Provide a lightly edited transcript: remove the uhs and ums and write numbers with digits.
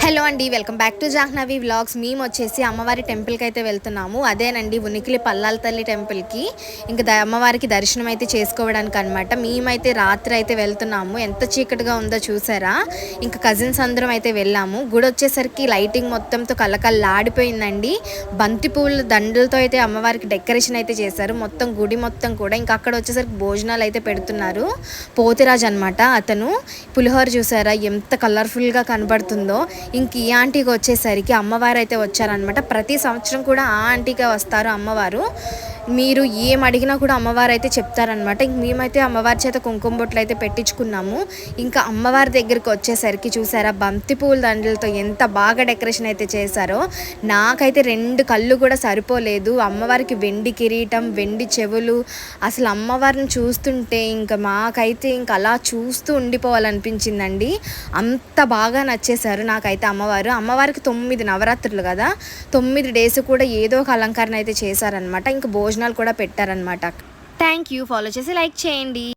Hello అండి, welcome back to Jahnavi vlogs. మేము వచ్చేసి అమ్మవారి టెంపుల్కి అయితే వెళ్తున్నాము. అదేనండి, ఉనికిలి పల్లాల తల్లి టెంపుల్కి. ఇంకా అమ్మవారికి దర్శనం అయితే చేసుకోవడానికి అనమాట. మేమైతే రాత్రి అయితే వెళ్తున్నాము. ఎంత చీకటిగా ఉందో చూసారా. ఇంకా కజిన్స్ అందరం అయితే వెళ్ళాము. గుడి వచ్చేసరికి లైటింగ్ మొత్తంతో కళ్ళకళ్ళాడిపోయిందండి. బంతి పూల దండలతో అయితే అమ్మవారికి డెకరేషన్ అయితే చేశారు. మొత్తం గుడి మొత్తం కూడా. ఇంకా అక్కడ వచ్చేసరికి భోజనాలు అయితే పెడుతున్నారు. పోతిరాజు అనమాట అతను. పులిహోర చూసారా ఎంత కలర్ఫుల్గా కనబడుతుందో. ఇంక ఈ ఆంటీకి వచ్చేసరికి అమ్మవారు అయితే వచ్చారనమాట. ప్రతి సంవత్సరం కూడా ఆ ఆంటీగా వస్తారు అమ్మవారు. మీరు ఏం అడిగినా కూడా అమ్మవారు అయితే చెప్తారనమాట. ఇంక మేమైతే అమ్మవారి చేత కుంకుమ బొట్లు అయితే పెట్టించుకున్నాము. ఇంకా అమ్మవారి దగ్గరికి వచ్చేసరికి చూసారా బంతి పూల దండలతో ఎంత బాగా డెకరేషన్ అయితే చేశారో. నాకైతే 2 కళ్ళు కూడా సరిపోలేదు. అమ్మవారికి వెండి కిరీటం, వెండి చెవులు, అసలు అమ్మవారిని చూస్తుంటే ఇంకా మాకైతే ఇంకా అలా చూస్తూ ఉండిపోవాలనిపించిందండి. అంత బాగా నచ్చేశారు నాకైతే అమ్మవారికి 9 నవరాత్రులు కదా, 9 డేస్ కూడా ఏదో ఒక అలంకరణ అయితే చేశారనమాట. ఇంకా భోజనాలు కూడా పెట్టారనమాట. Thank you. ఫాలో చేసి లైక్ చేయండి.